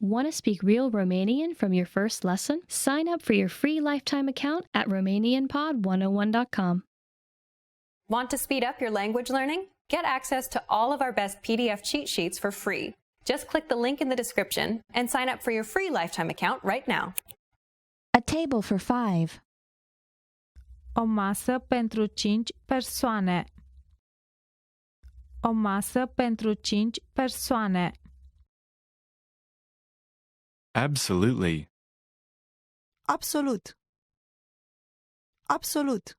Want to speak real Romanian from your first lesson? Sign up for your free lifetime account at RomanianPod101.com. Want to speed up your language learning? Get access to all of our best PDF cheat sheets for free. Just click the link in the description and sign up for your free lifetime account right now. A table for 5. O masă pentru 5 persoane. O masă pentru 5 persoane. Absolutely. Absolut. Absolut.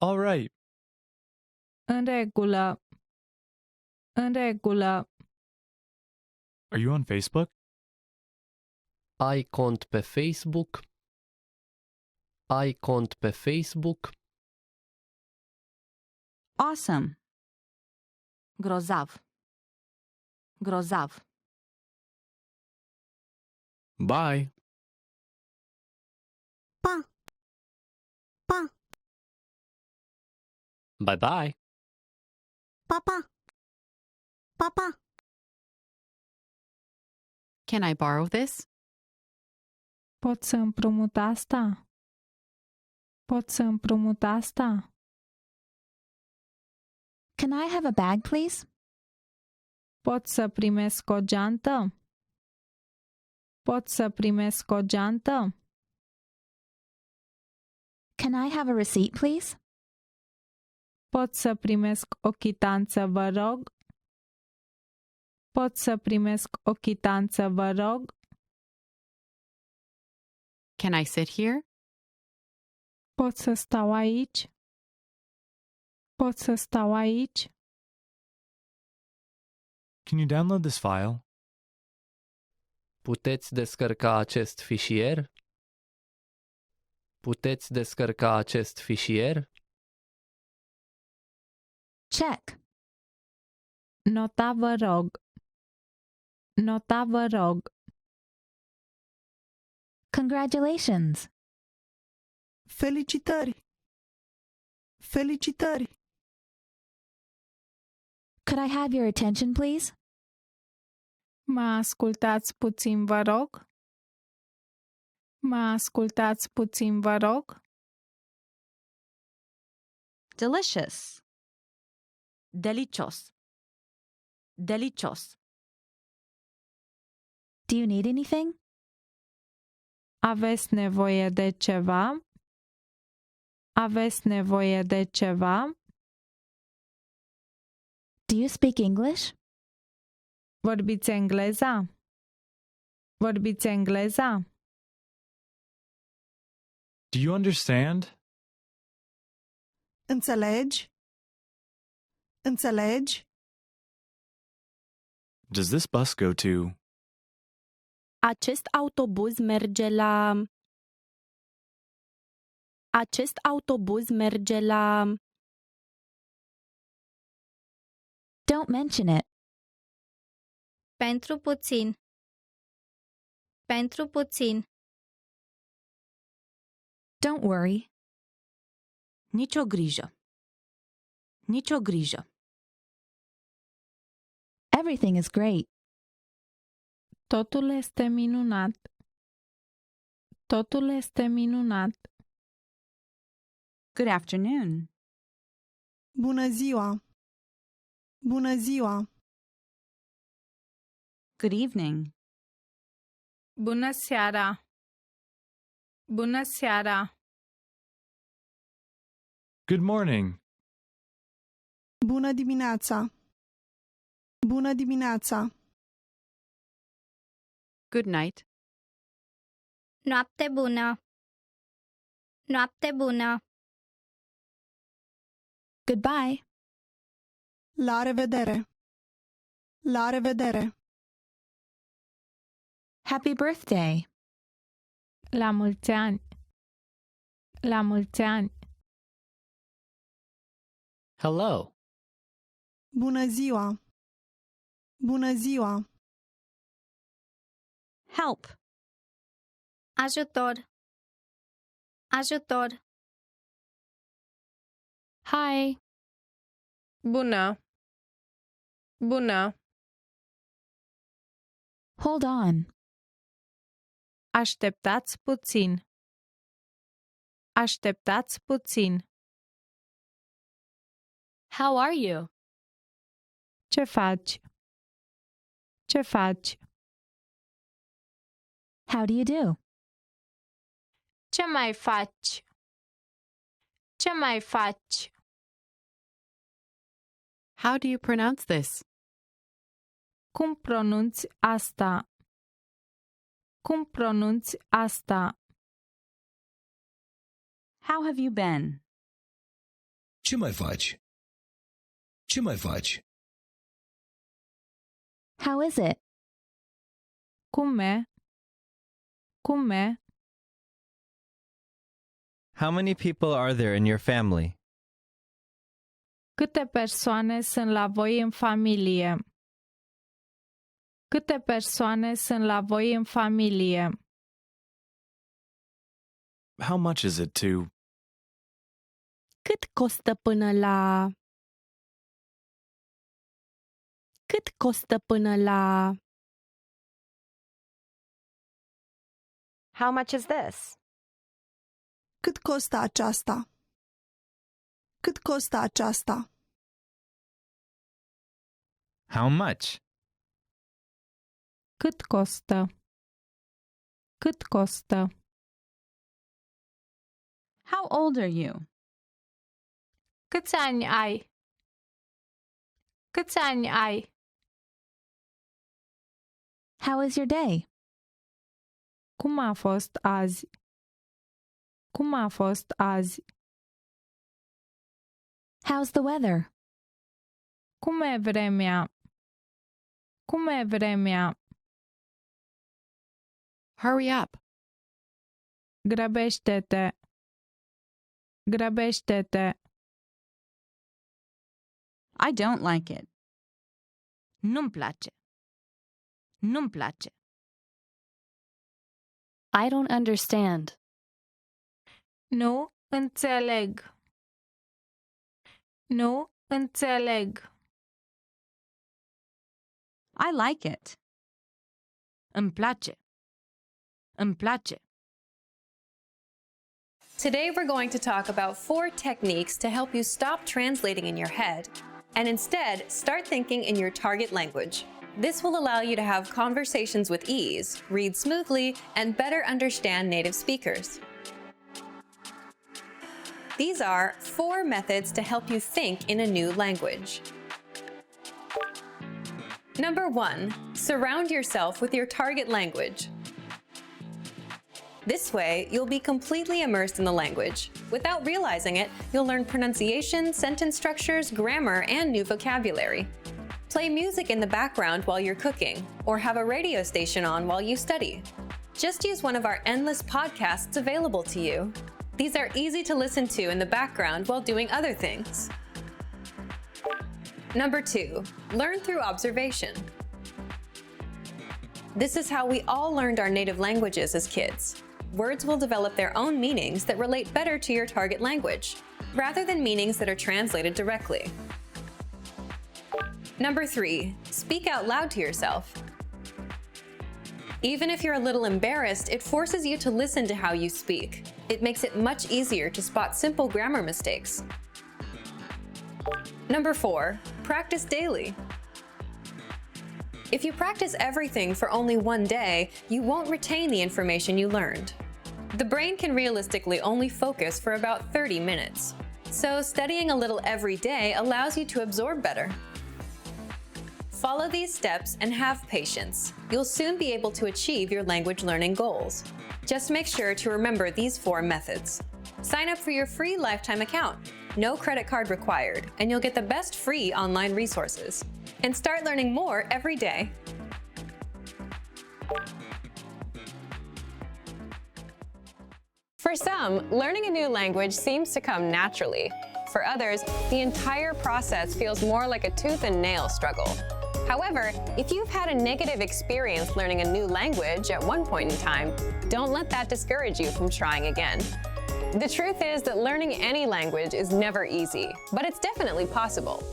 All right. În regulă. În regulă. Are you on Facebook? Ai cont pe Facebook? Ai cont pe Facebook? Awesome. Grozav. Grozav. Bye. Pa. Pa. Bye-bye. Pa, pa. Pa, pa. Can I borrow this? Pot să împrumut asta? Pot să împrumut asta? Can I have a bag, please? Pot să primesc o geantă? Pot să primesc o geantă? Can I have a receipt, please? Pot să primesc o chitanță, vă rog? Pot să primesc o chitanță, vă rog? Can I sit here? Pot să stau aici? Pot să stau aici? Can you download this file? Puteți descărca acest fișier? Puteți descărca acest fișier? Check. Nota, vă rog. Nota, vă rog. Congratulations. Felicitări. Felicitări. Could I have your attention, please? Mă ascultați puțin, vă rog? Mă ascultați puțin, vă rog? Delicious. Delicios. Delicios. Do you need anything? Aveți nevoie de ceva? Aveți nevoie de ceva? Do you speak English? Vorbiți engleza? Vorbiți engleza? Do you understand? Înțelegi? Înțelegi? Does this bus go to? Acest autobuz merge la... Acest autobuz merge la... Don't mention it. Pentru puțin. Pentru puțin. Don't worry. Nicio grijă. Nicio grijă. Everything is great. Totul este minunat. Totul este minunat. Good afternoon. Bună ziua. Bună ziua. Good evening. Bună seara. Bună seara. Good morning. Bună dimineața. Bună dimineața. Good night. Noapte bună. Noapte bună. Goodbye. La revedere. La revedere. Happy birthday. La mulți ani. La mulți ani. Hello. Bună ziua. Bună ziua. Help. Ajutor. Ajutor. Hi. Bună. Bună. Hold on. Așteptați puțin. Așteptați puțin. How are you? Ce faci? Ce faci? How do you do? Ce mai faci? Ce mai faci? How do you pronounce this? Cum pronunți asta? Cum pronunți asta? How have you been? Ce mai faci? Ce mai faci? How is it? Cum e? Cum e? How many people are there in your family? Câte persoane sunt la voi în familie? Câte persoane sunt la voi în familie? How much is it to? Cât costă până la... Cât costă până la... How much is this? Cât costă aceasta? Cât costă aceasta? How much? Cât costă? Cât costă? How old are you? Câți ani ai? Câți ani ai? How is your day? Cum a fost azi? Cum a fost azi? How's the weather? Cum e vremea? Cum e vremea? Hurry up. Grăbește-te! Grăbește-te! I don't like it. Nu-mi place. Nu-mi place. I don't understand. Nu înțeleg. Nu înțeleg. I like it. Îmi place. Îmi place. Today we're going to talk about 4 techniques to help you stop translating in your head and instead start thinking in your target language. This will allow you to have conversations with ease, read smoothly, and better understand native speakers. These are 4 methods to help you think in a new language. Number 1, surround yourself with your target language. This way, you'll be completely immersed in the language. Without realizing it, you'll learn pronunciation, sentence structures, grammar, and new vocabulary. Play music in the background while you're cooking, or have a radio station on while you study. Just use one of our endless podcasts available to you. These are easy to listen to in the background while doing other things. Number 2, learn through observation. This is how we all learned our native languages as kids. Words will develop their own meanings that relate better to your target language, rather than meanings that are translated directly. Number 3, speak out loud to yourself. Even if you're a little embarrassed, it forces you to listen to how you speak. It makes it much easier to spot simple grammar mistakes. Number 4, practice daily. If you practice everything for only one day, you won't retain the information you learned. The brain can realistically only focus for about 30 minutes. So studying a little every day allows you to absorb better. Follow these steps and have patience. You'll soon be able to achieve your language learning goals. Just make sure to remember these 4 methods. Sign up for your free lifetime account. No credit card required, and you'll get the best free online resources. And start learning more every day. For some, learning a new language seems to come naturally. For others, the entire process feels more like a tooth and nail struggle. However, if you've had a negative experience learning a new language at one point in time, don't let that discourage you from trying again. The truth is that learning any language is never easy, but it's definitely possible.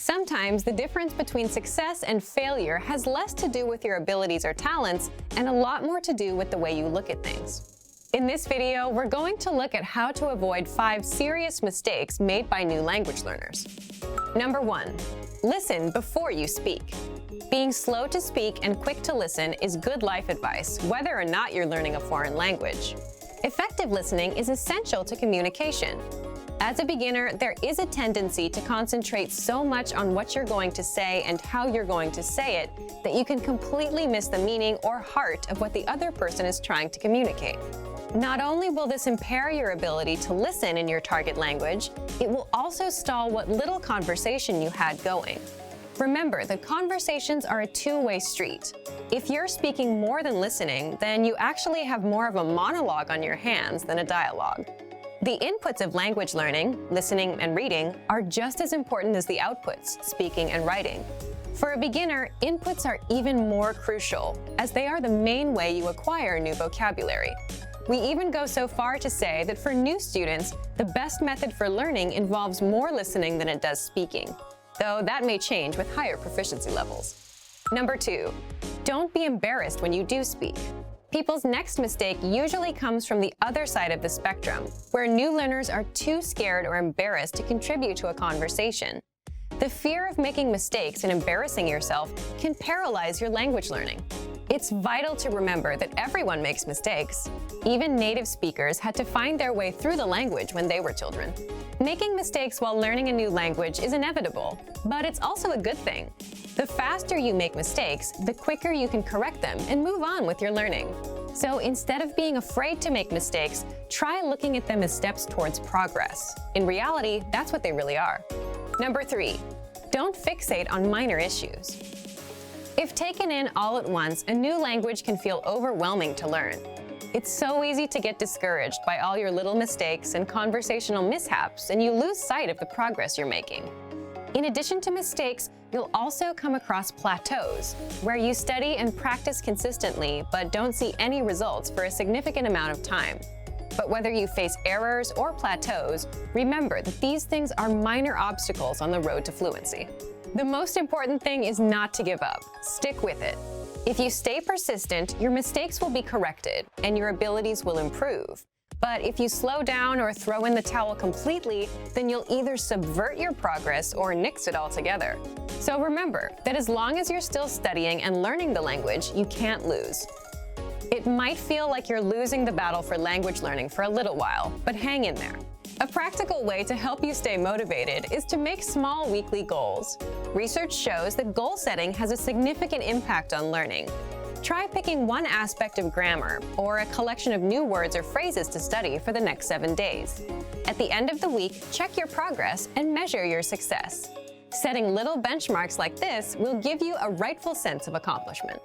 Sometimes the difference between success and failure has less to do with your abilities or talents and a lot more to do with the way you look at things. In this video, we're going to look at how to avoid 5 serious mistakes made by new language learners. Number 1, listen before you speak. Being slow to speak and quick to listen is good life advice, whether or not you're learning a foreign language. Effective listening is essential to communication. As a beginner, there is a tendency to concentrate so much on what you're going to say and how you're going to say it that you can completely miss the meaning or heart of what the other person is trying to communicate. Not only will this impair your ability to listen in your target language, it will also stall what little conversation you had going. Remember that conversations are a two-way street. If you're speaking more than listening, then you actually have more of a monologue on your hands than a dialogue. The inputs of language learning, listening and reading, are just as important as the outputs, speaking and writing. For a beginner, inputs are even more crucial, as they are the main way you acquire new vocabulary. We even go so far to say that for new students, the best method for learning involves more listening than it does speaking, though that may change with higher proficiency levels. Number 2, don't be embarrassed when you do speak. People's next mistake usually comes from the other side of the spectrum, where new learners are too scared or embarrassed to contribute to a conversation. The fear of making mistakes and embarrassing yourself can paralyze your language learning. It's vital to remember that everyone makes mistakes. Even native speakers had to find their way through the language when they were children. Making mistakes while learning a new language is inevitable, but it's also a good thing. The faster you make mistakes, the quicker you can correct them and move on with your learning. So instead of being afraid to make mistakes, try looking at them as steps towards progress. In reality, that's what they really are. Number 3, don't fixate on minor issues. If taken in all at once, a new language can feel overwhelming to learn. It's so easy to get discouraged by all your little mistakes and conversational mishaps, and you lose sight of the progress you're making. In addition to mistakes, you'll also come across plateaus, where you study and practice consistently but don't see any results for a significant amount of time. But whether you face errors or plateaus, remember that these things are minor obstacles on the road to fluency. The most important thing is not to give up. Stick with it. If you stay persistent, your mistakes will be corrected and your abilities will improve. But if you slow down or throw in the towel completely, then you'll either subvert your progress or nix it altogether. So remember that as long as you're still studying and learning the language, you can't lose. It might feel like you're losing the battle for language learning for a little while, but hang in there. A practical way to help you stay motivated is to make small weekly goals. Research shows that goal setting has a significant impact on learning. Try picking one aspect of grammar or a collection of new words or phrases to study for the next 7 days. At the end of the week, check your progress and measure your success. Setting little benchmarks like this will give you a rightful sense of accomplishment.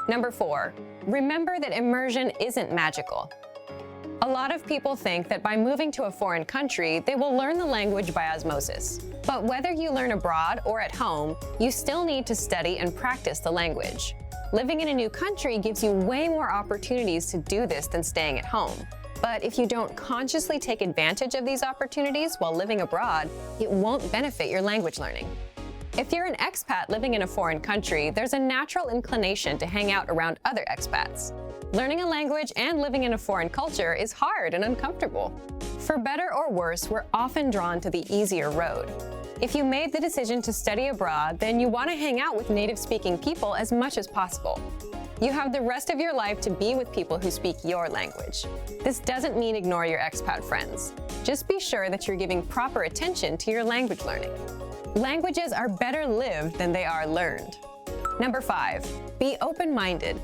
Number 4, remember that immersion isn't magical. A lot of people think that by moving to a foreign country, they will learn the language by osmosis. But whether you learn abroad or at home, you still need to study and practice the language. Living in a new country gives you way more opportunities to do this than staying at home. But if you don't consciously take advantage of these opportunities while living abroad, it won't benefit your language learning. If you're an expat living in a foreign country, there's a natural inclination to hang out around other expats. Learning a language and living in a foreign culture is hard and uncomfortable. For better or worse, we're often drawn to the easier road. If you made the decision to study abroad, then you want to hang out with native-speaking people as much as possible. You have the rest of your life to be with people who speak your language. This doesn't mean ignore your expat friends. Just be sure that you're giving proper attention to your language learning. Languages are better lived than they are learned. Number 5, be open-minded.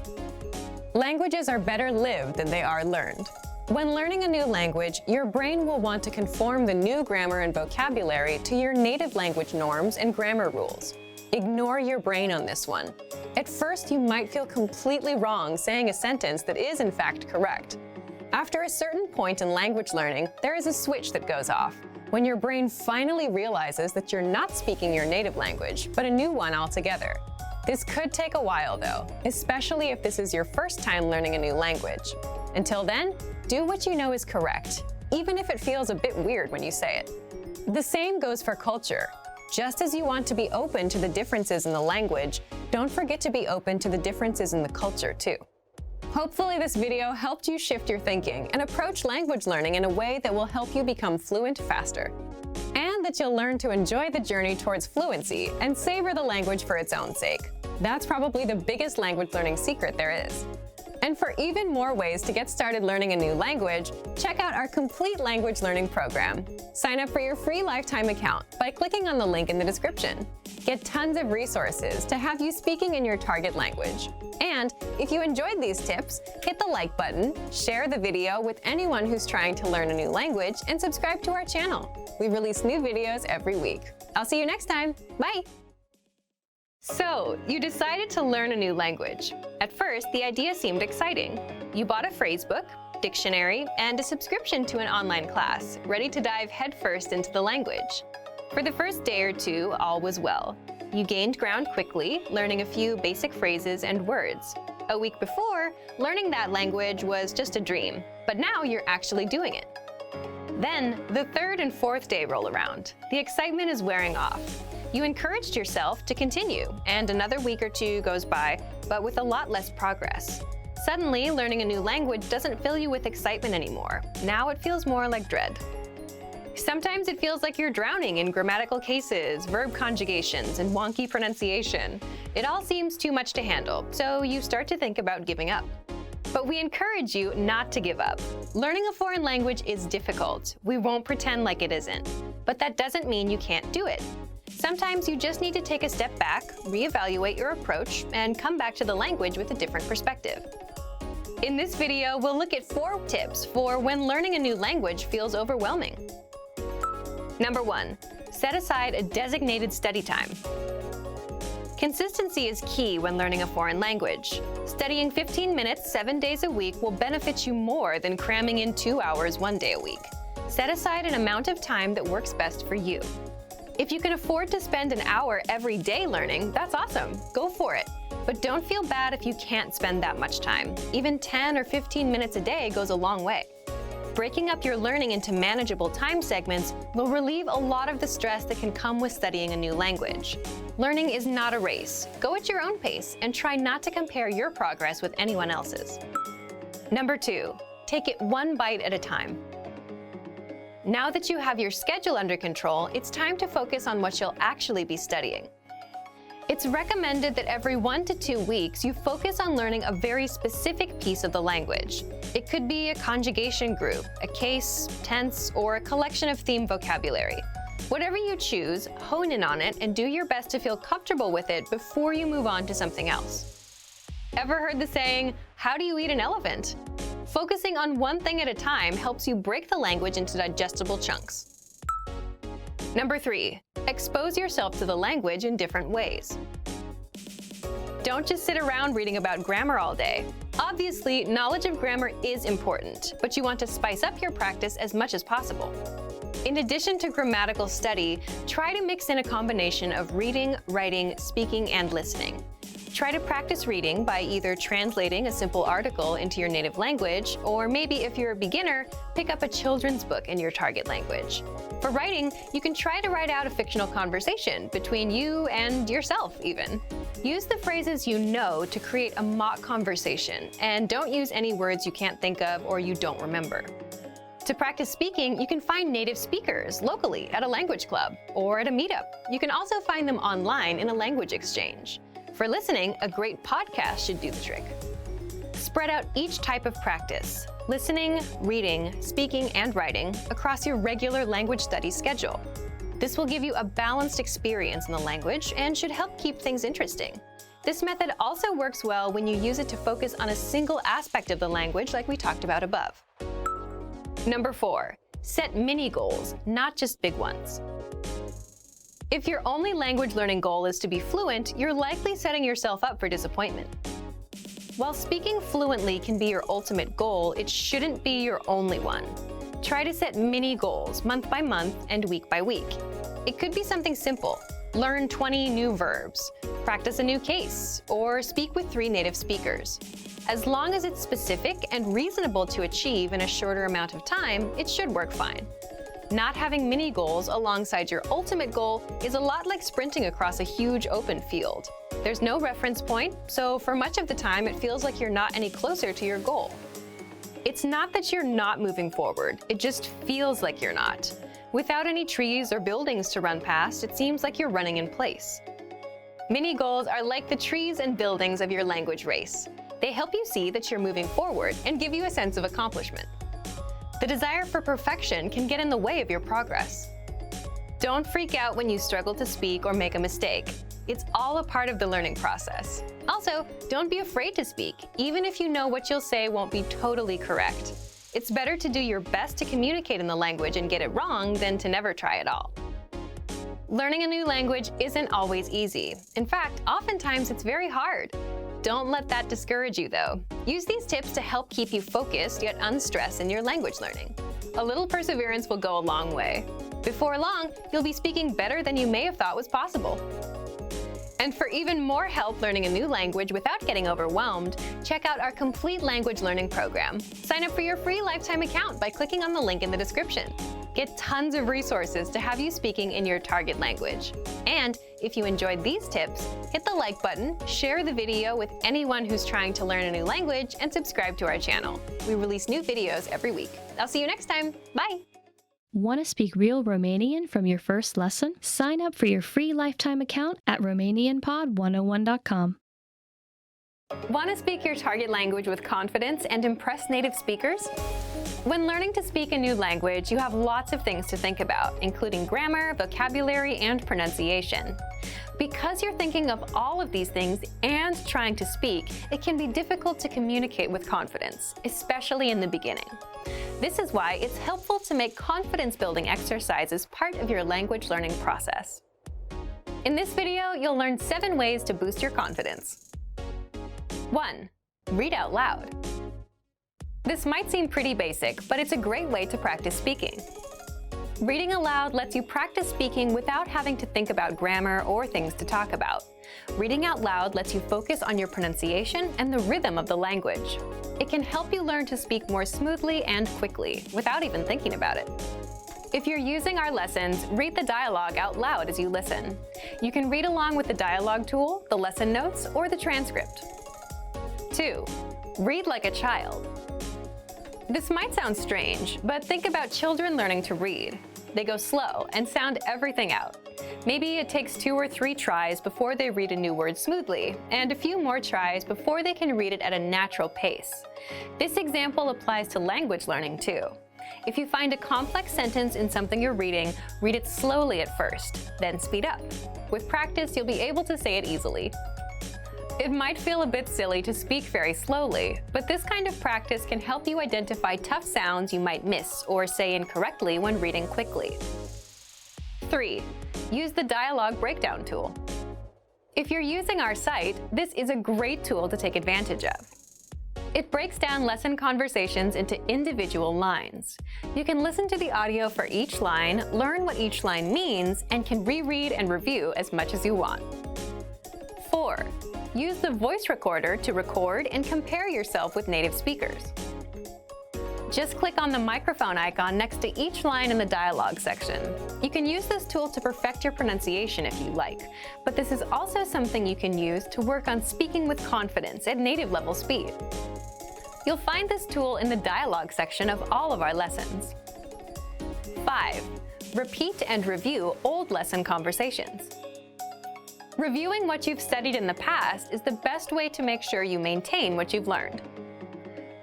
Languages are better lived than they are learned. When learning a new language, your brain will want to conform the new grammar and vocabulary to your native language norms and grammar rules. Ignore your brain on this one. At first, you might feel completely wrong saying a sentence that is in fact correct. After a certain point in language learning, there is a switch that goes off, when your brain finally realizes that you're not speaking your native language, but a new one altogether. This could take a while though, especially if this is your first time learning a new language. Until then, do what you know is correct, even if it feels a bit weird when you say it. The same goes for culture. Just as you want to be open to the differences in the language, don't forget to be open to the differences in the culture too. Hopefully this video helped you shift your thinking and approach language learning in a way that will help you become fluent faster. And that you'll learn to enjoy the journey towards fluency and savor the language for its own sake. That's probably the biggest language learning secret there is. And for even more ways to get started learning a new language, check out our complete language learning program. Sign up for your free lifetime account by clicking on the link in the description. Get tons of resources to have you speaking in your target language. And if you enjoyed these tips, hit the like button, share the video with anyone who's trying to learn a new language, and subscribe to our channel. We release new videos every week. I'll see you next time. Bye! So, you decided to learn a new language. At first, the idea seemed exciting. You bought a phrasebook, dictionary, and a subscription to an online class, ready to dive headfirst into the language. For the first day or two, all was well. You gained ground quickly, learning a few basic phrases and words. A week before, learning that language was just a dream, but now you're actually doing it. Then, the third and fourth day roll around. The excitement is wearing off. You encouraged yourself to continue, and another week or two goes by, but with a lot less progress. Suddenly, learning a new language doesn't fill you with excitement anymore. Now it feels more like dread. Sometimes it feels like you're drowning in grammatical cases, verb conjugations, and wonky pronunciation. It all seems too much to handle, so you start to think about giving up. But we encourage you not to give up. Learning a foreign language is difficult. We won't pretend like it isn't. But that doesn't mean you can't do it. Sometimes you just need to take a step back, reevaluate your approach, and come back to the language with a different perspective. In this video, we'll look at 4 tips for when learning a new language feels overwhelming. Number 1, set aside a designated study time. Consistency is key when learning a foreign language. Studying 15 minutes 7 days a week will benefit you more than cramming in 2 hours 1 day a week. Set aside an amount of time that works best for you. If you can afford to spend an hour every day learning, that's awesome. Go for it. But don't feel bad if you can't spend that much time. Even 10 or 15 minutes a day goes a long way. Breaking up your learning into manageable time segments will relieve a lot of the stress that can come with studying a new language. Learning is not a race. Go at your own pace and try not to compare your progress with anyone else's. Number 2, take it one bite at a time. Now that you have your schedule under control, it's time to focus on what you'll actually be studying. It's recommended that every 1 to 2 weeks you focus on learning a very specific piece of the language. It could be a conjugation group, a case, tense, or a collection of theme vocabulary. Whatever you choose, hone in on it and do your best to feel comfortable with it before you move on to something else. Ever heard the saying, "How do you eat an elephant?" Focusing on one thing at a time helps you break the language into digestible chunks. Number 3, expose yourself to the language in different ways. Don't just sit around reading about grammar all day. Obviously, knowledge of grammar is important, but you want to spice up your practice as much as possible. In addition to grammatical study, try to mix in a combination of reading, writing, speaking, and listening. Try to practice reading by either translating a simple article into your native language, or maybe if you're a beginner, pick up a children's book in your target language. For writing, you can try to write out a fictional conversation between you and yourself even. Use the phrases you know to create a mock conversation, and don't use any words you can't think of or you don't remember. To practice speaking, you can find native speakers locally at a language club or at a meetup. You can also find them online in a language exchange. For listening, a great podcast should do the trick. Spread out each type of practice, listening, reading, speaking, and writing, across your regular language study schedule. This will give you a balanced experience in the language and should help keep things interesting. This method also works well when you use it to focus on a single aspect of the language like we talked about above. Number 4, set mini goals, not just big ones. If your only language learning goal is to be fluent, you're likely setting yourself up for disappointment. While speaking fluently can be your ultimate goal, it shouldn't be your only one. Try to set mini goals month by month and week by week. It could be something simple. Learn 20 new verbs, practice a new case, or speak with 3 native speakers. As long as it's specific and reasonable to achieve in a shorter amount of time, it should work fine. Not having mini goals alongside your ultimate goal is a lot like sprinting across a huge open field. There's no reference point, so for much of the time it feels like you're not any closer to your goal. It's not that you're not moving forward, it just feels like you're not. Without any trees or buildings to run past, it seems like you're running in place. Mini goals are like the trees and buildings of your language race. They help you see that you're moving forward and give you a sense of accomplishment. The desire for perfection can get in the way of your progress. Don't freak out when you struggle to speak or make a mistake. It's all a part of the learning process. Also, don't be afraid to speak, even if you know what you'll say won't be totally correct. It's better to do your best to communicate in the language and get it wrong than to never try at all. Learning a new language isn't always easy. In fact, oftentimes it's very hard. Don't let that discourage you, though. Use these tips to help keep you focused yet unstressed in your language learning. A little perseverance will go a long way. Before long, you'll be speaking better than you may have thought was possible. And for even more help learning a new language without getting overwhelmed, check out our complete language learning program. Sign up for your free lifetime account by clicking on the link in the description. Get tons of resources to have you speaking in your target language. And if you enjoyed these tips, hit the like button, share the video with anyone who's trying to learn a new language, and subscribe to our channel. We release new videos every week. I'll see you next time. Bye! Want to speak real Romanian from your first lesson? Sign up for your free lifetime account at RomanianPod101.com. Want to speak your target language with confidence and impress native speakers? When learning to speak a new language, you have lots of things to think about, including grammar, vocabulary, and pronunciation. Because you're thinking of all of these things and trying to speak, it can be difficult to communicate with confidence, especially in the beginning. This is why it's helpful to make confidence-building exercises part of your language learning process. In this video, you'll learn 7 ways to boost your confidence. 1. Read out loud. This might seem pretty basic, but it's a great way to practice speaking. Reading aloud lets you practice speaking without having to think about grammar or things to talk about. Reading out loud lets you focus on your pronunciation and the rhythm of the language. It can help you learn to speak more smoothly and quickly, without even thinking about it. If you're using our lessons, read the dialogue out loud as you listen. You can read along with the dialogue tool, the lesson notes, or the transcript. 2. Read like a child. This might sound strange, but think about children learning to read. They go slow and sound everything out. Maybe it takes 2 or 3 tries before they read a new word smoothly, and a few more tries before they can read it at a natural pace. This example applies to language learning too. If you find a complex sentence in something you're reading, read it slowly at first, then speed up. With practice, you'll be able to say it easily. It might feel a bit silly to speak very slowly, but this kind of practice can help you identify tough sounds you might miss or say incorrectly when reading quickly. 3. Use the dialogue breakdown tool. If you're using our site, this is a great tool to take advantage of. It breaks down lesson conversations into individual lines. You can listen to the audio for each line, learn what each line means, and can reread and review as much as you want. 4. Use the voice recorder to record and compare yourself with native speakers. Just click on the microphone icon next to each line in the dialogue section. You can use this tool to perfect your pronunciation if you like, but this is also something you can use to work on speaking with confidence at native level speed. You'll find this tool in the dialogue section of all of our lessons. 5. Repeat and review old lesson conversations. Reviewing what you've studied in the past is the best way to make sure you maintain what you've learned.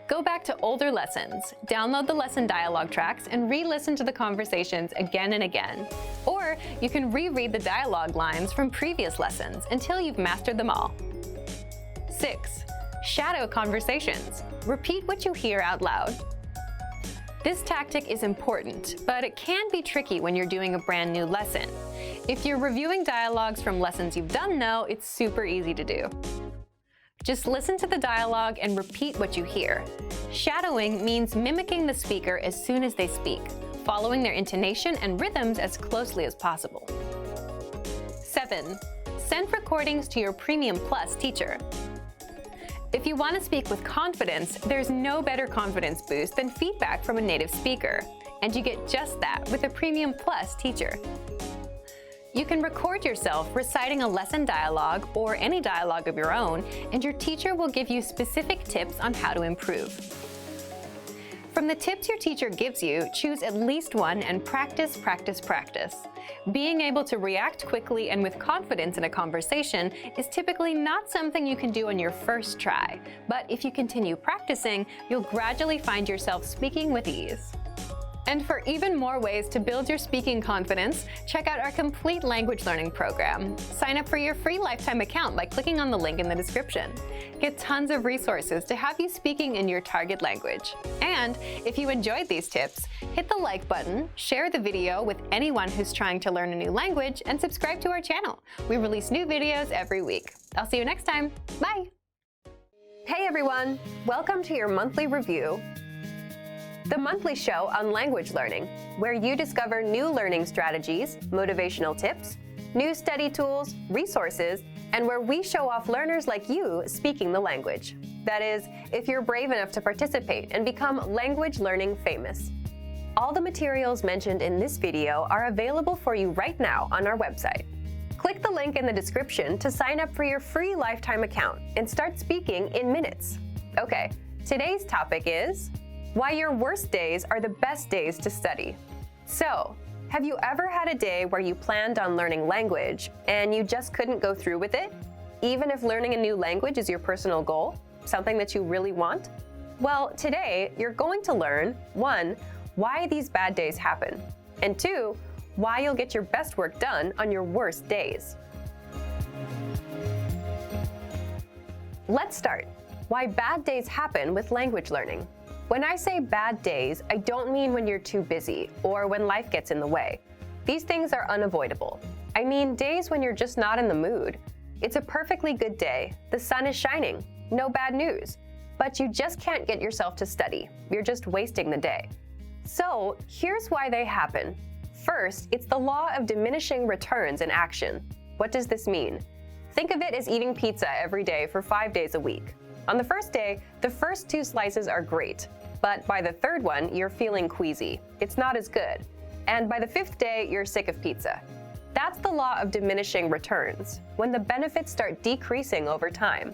Go back to older lessons, download the lesson dialogue tracks, and re-listen to the conversations again and again. Or you can reread the dialogue lines from previous lessons until you've mastered them all. 6. Shadow conversations. Repeat what you hear out loud. This tactic is important, but it can be tricky when you're doing a brand new lesson. If you're reviewing dialogues from lessons you've done though, it's super easy to do. Just listen to the dialogue and repeat what you hear. Shadowing means mimicking the speaker as soon as they speak, following their intonation and rhythms as closely as possible. 7. Send recordings to your Premium Plus teacher. If you want to speak with confidence, there's no better confidence boost than feedback from a native speaker. And you get just that with a Premium Plus teacher. You can record yourself reciting a lesson dialogue or any dialogue of your own, and your teacher will give you specific tips on how to improve. From the tips your teacher gives you, choose at least one and practice, practice, practice. Being able to react quickly and with confidence in a conversation is typically not something you can do on your first try, but if you continue practicing, you'll gradually find yourself speaking with ease. And for even more ways to build your speaking confidence, check out our complete language learning program. Sign up for your free lifetime account by clicking on the link in the description. Get tons of resources to have you speaking in your target language. And if you enjoyed these tips, hit the like button, share the video with anyone who's trying to learn a new language, and subscribe to our channel. We release new videos every week. I'll see you next time. Bye! Hey everyone! Welcome to your monthly review, the monthly show on language learning, where you discover new learning strategies, motivational tips, new study tools, resources, and where we show off learners like you speaking the language. That is, if you're brave enough to participate and become language learning famous. All the materials mentioned in this video are available for you right now on our website. Click the link in the description to sign up for your free lifetime account and start speaking in minutes. Okay, today's topic is why your worst days are the best days to study. So, have you ever had a day where you planned on learning language and you just couldn't go through with it? Even if learning a new language is your personal goal, something that you really want? Well, today you're going to learn 1, why these bad days happen, and 2, why you'll get your best work done on your worst days. Let's start. Why bad days happen with language learning. When I say bad days, I don't mean when you're too busy or when life gets in the way. These things are unavoidable. I mean days when you're just not in the mood. It's a perfectly good day, the sun is shining, no bad news, but you just can't get yourself to study. You're just wasting the day. So here's why they happen. First, it's the law of diminishing returns in action. What does this mean? Think of it as eating pizza every day for 5 days a week. On the first day, the first 2 slices are great, but by the third one, you're feeling queasy. It's not as good. And by the 5th day, you're sick of pizza. That's the law of diminishing returns, when the benefits start decreasing over time.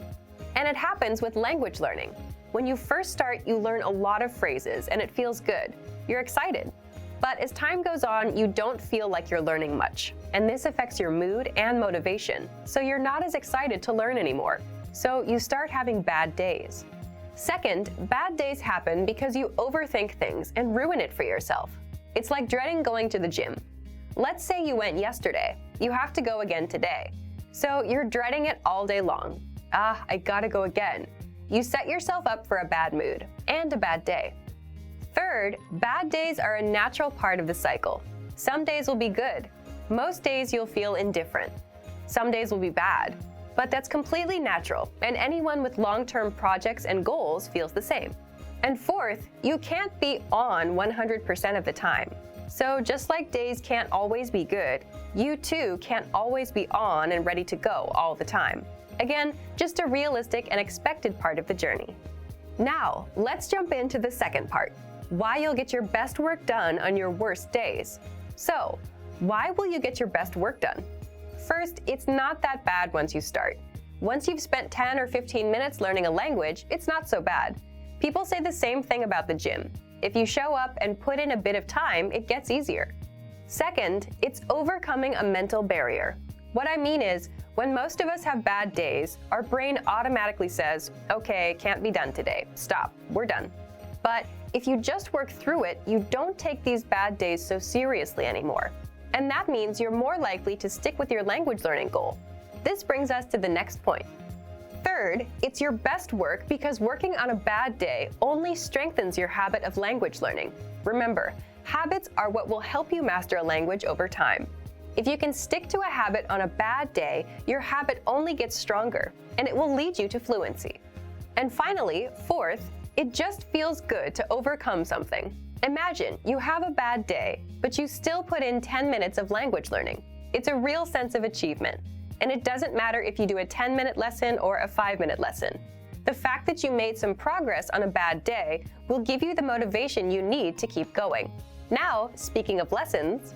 And it happens with language learning. When you first start, you learn a lot of phrases and it feels good. You're excited. But as time goes on, you don't feel like you're learning much. And this affects your mood and motivation, so you're not as excited to learn anymore. So you start having bad days. Second, bad days happen because you overthink things and ruin it for yourself. It's like dreading going to the gym. Let's say you went yesterday. You have to go again today. So you're dreading it all day long. I gotta go again. You set yourself up for a bad mood and a bad day. Third, bad days are a natural part of the cycle. Some days will be good. Most days you'll feel indifferent. Some days will be bad. But that's completely natural, and anyone with long-term projects and goals feels the same. And fourth, you can't be on 100% of the time. So just like days can't always be good, you too can't always be on and ready to go all the time. Again, just a realistic and expected part of the journey. Now, let's jump into the second part, why you'll get your best work done on your worst days. So, why will you get your best work done? First, it's not that bad once you start. Once you've spent 10 or 15 minutes learning a language, it's not so bad. People say the same thing about the gym. If you show up and put in a bit of time, it gets easier. Second, it's overcoming a mental barrier. What I mean is, when most of us have bad days, our brain automatically says, okay, can't be done today. Stop, we're done. But if you just work through it, you don't take these bad days so seriously anymore. And that means you're more likely to stick with your language learning goal. This brings us to the next point. Third, it's your best work because working on a bad day only strengthens your habit of language learning. Remember, habits are what will help you master a language over time. If you can stick to a habit on a bad day, your habit only gets stronger, and it will lead you to fluency. And finally, fourth, it just feels good to overcome something. Imagine you have a bad day, but you still put in 10 minutes of language learning. It's a real sense of achievement. And it doesn't matter if you do a 10-minute lesson or a 5-minute lesson. The fact that you made some progress on a bad day will give you the motivation you need to keep going. Now, speaking of lessons,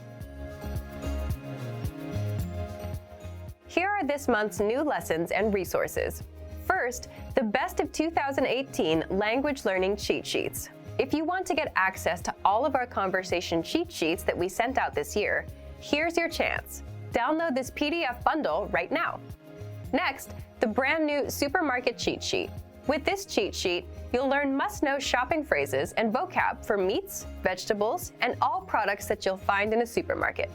here are this month's new lessons and resources. First, the Best of 2018 Language Learning Cheat Sheets. If you want to get access to all of our conversation cheat sheets that we sent out this year, here's your chance. Download this PDF bundle right now. Next, the brand new Supermarket Cheat Sheet. With this cheat sheet, you'll learn must-know shopping phrases and vocab for meats, vegetables, and all products that you'll find in a supermarket.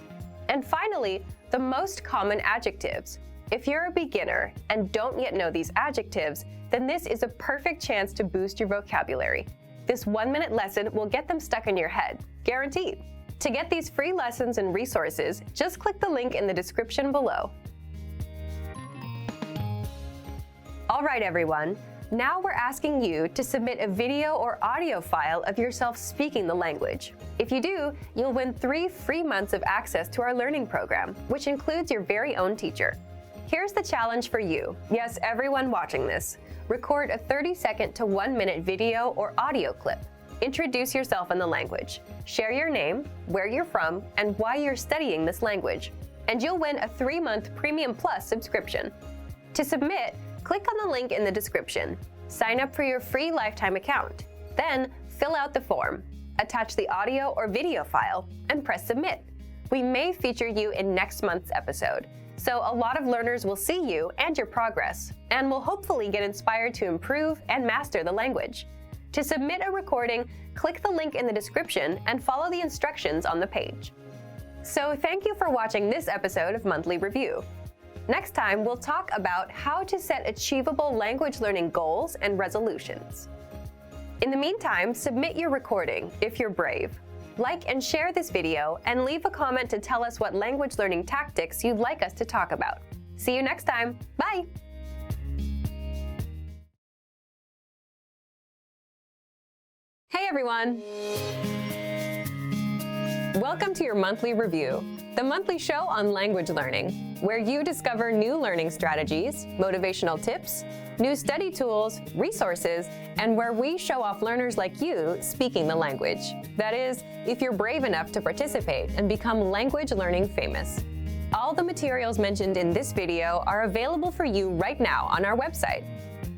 And finally, the most common adjectives. If you're a beginner and don't yet know these adjectives, then this is a perfect chance to boost your vocabulary. This 1-minute lesson will get them stuck in your head, guaranteed. To get these free lessons and resources, just click the link in the description below. All right, everyone. Now we're asking you to submit a video or audio file of yourself speaking the language. If you do, you'll win 3 free months of access to our learning program, which includes your very own teacher. Here's the challenge for you. Yes, everyone watching this. Record a 30-second to 1-minute video or audio clip. Introduce yourself in the language. Share your name, where you're from, and why you're studying this language. And you'll win a 3-month Premium Plus subscription. To submit, click on the link in the description. Sign up for your free lifetime account. Then, fill out the form. Attach the audio or video file, and press submit. We may feature you in next month's episode, so a lot of learners will see you and your progress, and will hopefully get inspired to improve and master the language. To submit a recording, click the link in the description and follow the instructions on the page. So thank you for watching this episode of Monthly Review. Next time, we'll talk about how to set achievable language learning goals and resolutions. In the meantime, submit your recording if you're brave. Like and share this video, and leave a comment to tell us what language learning tactics you'd like us to talk about. See you next time. Bye! Hey everyone! Welcome to your monthly review, the monthly show on language learning, where you discover new learning strategies, motivational tips, new study tools, resources, and where we show off learners like you speaking the language. That is, if you're brave enough to participate and become language learning famous. All the materials mentioned in this video are available for you right now on our website.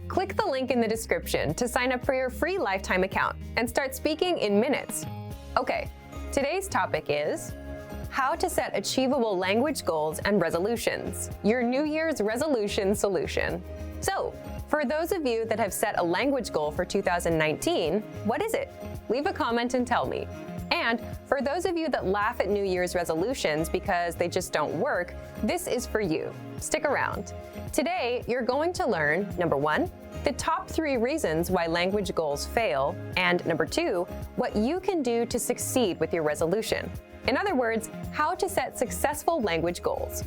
Click the link in the description to sign up for your free lifetime account and start speaking in minutes. Okay, today's topic is how to set achievable language goals and resolutions, your New Year's resolution solution. So, for those of you that have set a language goal for 2019, what is it? Leave a comment and tell me. And for those of you that laugh at New Year's resolutions because they just don't work, this is for you. Stick around. Today, you're going to learn, number 1, the top 3 reasons why language goals fail, and number 2, what you can do to succeed with your resolution. In other words, how to set successful language goals.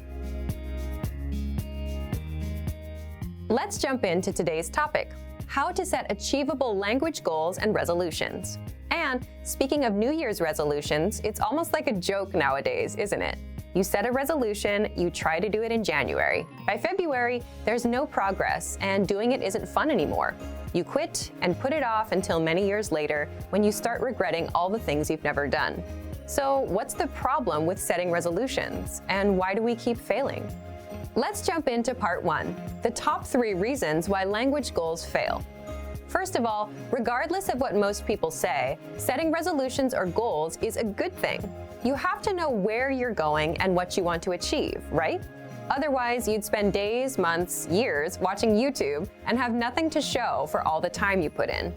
Let's jump into today's topic, how to set achievable language goals and resolutions. And speaking of New Year's resolutions, it's almost like a joke nowadays, isn't it? You set a resolution, you try to do it in January. By February, there's no progress, and doing it isn't fun anymore. You quit and put it off until many years later when you start regretting all the things you've never done. So what's the problem with setting resolutions, and why do we keep failing? Let's jump into part 1, the top 3 reasons why language goals fail. First of all, regardless of what most people say, setting resolutions or goals is a good thing. You have to know where you're going and what you want to achieve, right? Otherwise, you'd spend days, months, years watching YouTube and have nothing to show for all the time you put in.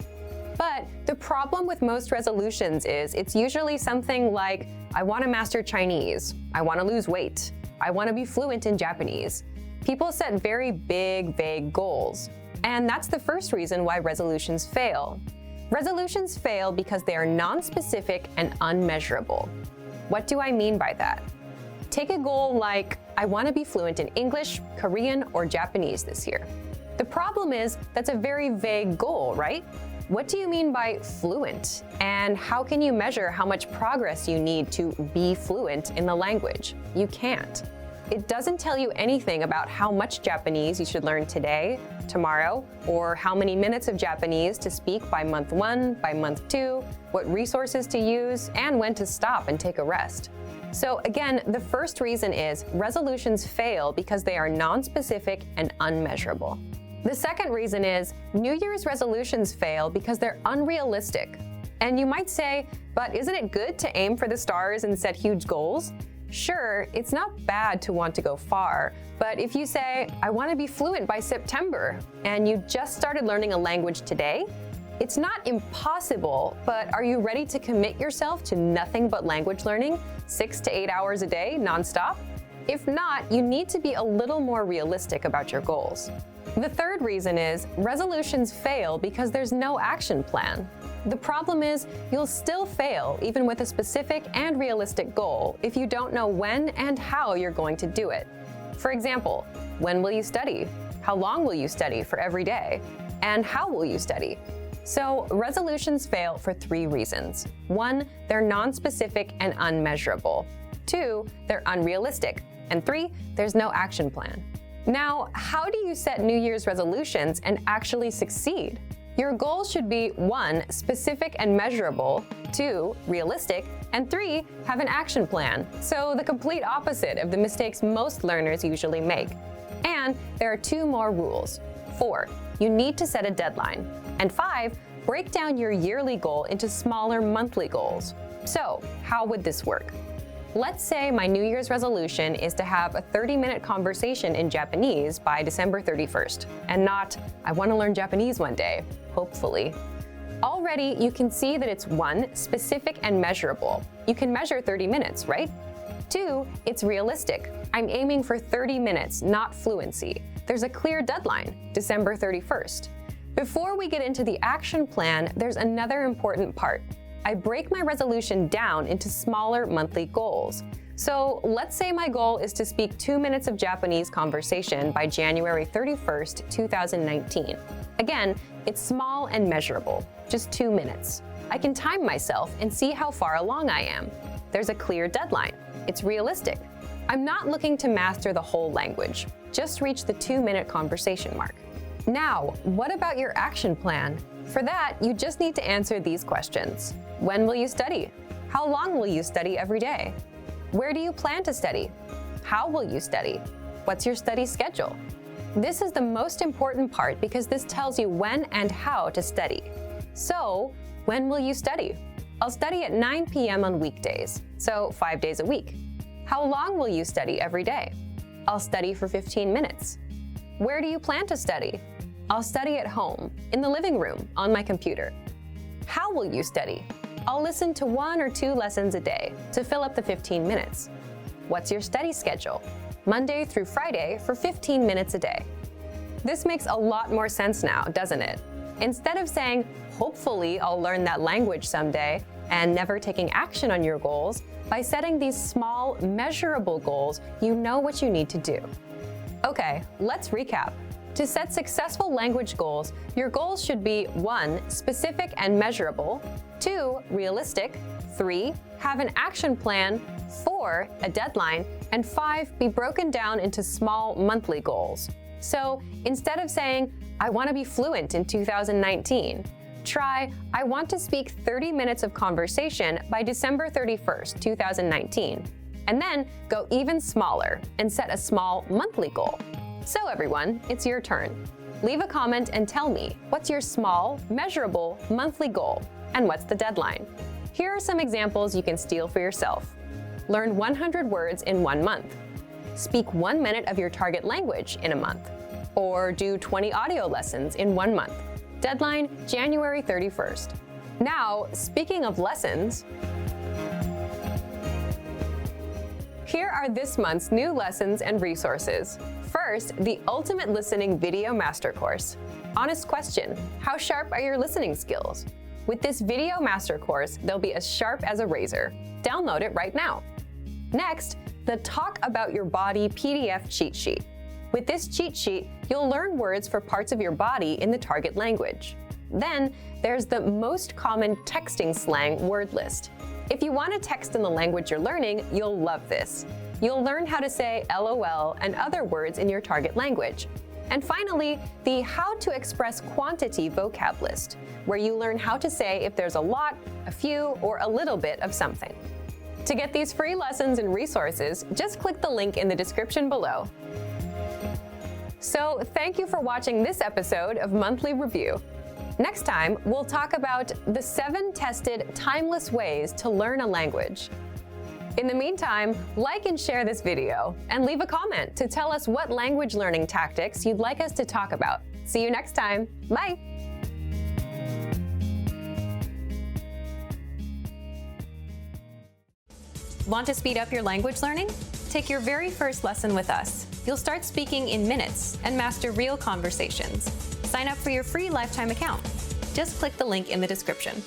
But the problem with most resolutions is it's usually something like, I want to master Chinese, I want to lose weight, I want to be fluent in Japanese. People set very big, vague goals. And that's the first reason why resolutions fail. Resolutions fail because they are non-specific and unmeasurable. What do I mean by that? Take a goal like, I want to be fluent in English, Korean, or Japanese this year. The problem is that's a very vague goal, right? What do you mean by fluent? And how can you measure how much progress you need to be fluent in the language? You can't. It doesn't tell you anything about how much Japanese you should learn today, tomorrow, or how many minutes of Japanese to speak by month 1, by month 2, what resources to use, and when to stop and take a rest. So again, the first reason is resolutions fail because they are non-specific and unmeasurable. The second reason is New Year's resolutions fail because they're unrealistic. And you might say, but isn't it good to aim for the stars and set huge goals? Sure, it's not bad to want to go far, but if you say, I want to be fluent by September, and you just started learning a language today, it's not impossible, but are you ready to commit yourself to nothing but language learning, 6 to 8 hours a day, nonstop? If not, you need to be a little more realistic about your goals. The third reason is resolutions fail because there's no action plan. The problem is you'll still fail even with a specific and realistic goal if you don't know when and how you're going to do it. For example, when will you study? How long will you study for every day? And how will you study? So resolutions fail for 3 reasons. 1, they're non-specific and unmeasurable. 2, they're unrealistic. And 3, there's no action plan. Now, how do you set New Year's resolutions and actually succeed? Your goals should be 1, specific and measurable, 2, realistic, and 3, have an action plan. So the complete opposite of the mistakes most learners usually make. And there are 2 more rules. 4, you need to set a deadline. And 5, break down your yearly goal into smaller monthly goals. So how would this work? Let's say my New Year's resolution is to have a 30-minute conversation in Japanese by December 31st, and not, I want to learn Japanese one day, hopefully. Already, you can see that it's 1, specific and measurable. You can measure 30 minutes, right? 2, it's realistic. I'm aiming for 30 minutes, not fluency. There's a clear deadline, December 31st. Before we get into the action plan, there's another important part. I break my resolution down into smaller monthly goals. So let's say my goal is to speak 2 minutes of Japanese conversation by January 31st, 2019. Again, it's small and measurable, just 2 minutes. I can time myself and see how far along I am. There's a clear deadline. It's realistic. I'm not looking to master the whole language, just reach the 2-minute conversation mark. Now, what about your action plan? For that, you just need to answer these questions. When will you study? How long will you study every day? Where do you plan to study? How will you study? What's your study schedule? This is the most important part because this tells you when and how to study. So, when will you study? I'll study at 9 p.m. on weekdays, so 5 days a week. How long will you study every day? I'll study for 15 minutes. Where do you plan to study? I'll study at home, in the living room, on my computer. How will you study? I'll listen to 1 or 2 lessons a day to fill up the 15 minutes. What's your study schedule? Monday through Friday for 15 minutes a day. This makes a lot more sense now, doesn't it? Instead of saying, hopefully I'll learn that language someday, and never taking action on your goals, by setting these small, measurable goals, you know what you need to do. Okay, let's recap. To set successful language goals, your goals should be 1, specific and measurable, 2, realistic, 3, have an action plan, 4, a deadline, and 5, be broken down into small monthly goals. So instead of saying, I want to be fluent in 2019, try, I want to speak 30 minutes of conversation by December 31st, 2019. And then go even smaller and set a small monthly goal. So everyone, it's your turn. Leave a comment and tell me, what's your small, measurable, monthly goal? And what's the deadline? Here are some examples you can steal for yourself. Learn 100 words in 1 month. Speak 1 minute of your target language in a month. Or do 20 audio lessons in 1 month. Deadline, January 31st. Now, speaking of lessons, here are this month's new lessons and resources. First, the Ultimate Listening Video Master Course. Honest question, how sharp are your listening skills? With this video master course, they'll be as sharp as a razor. Download it right now. Next, the Talk About Your Body PDF cheat sheet. With this cheat sheet, you'll learn words for parts of your body in the target language. Then, there's the most common texting slang word list. If you want to text in the language you're learning, you'll love this. you'll learn how to say LOL and other words in your target language. And finally, the How to Express Quantity vocab list, where you learn how to say if there's a lot, a few, or a little bit of something. To get these free lessons and resources, just click the link in the description below. So, thank you for watching this episode of Monthly Review. Next time, we'll talk about the 7 tested timeless ways to learn a language. In the meantime, like and share this video, and leave a comment to tell us what language learning tactics you'd like us to talk about. See you next time. Bye! Want to speed up your language learning? Take your very first lesson with us. You'll start speaking in minutes and master real conversations. Sign up for your free lifetime account. Just click the link in the description.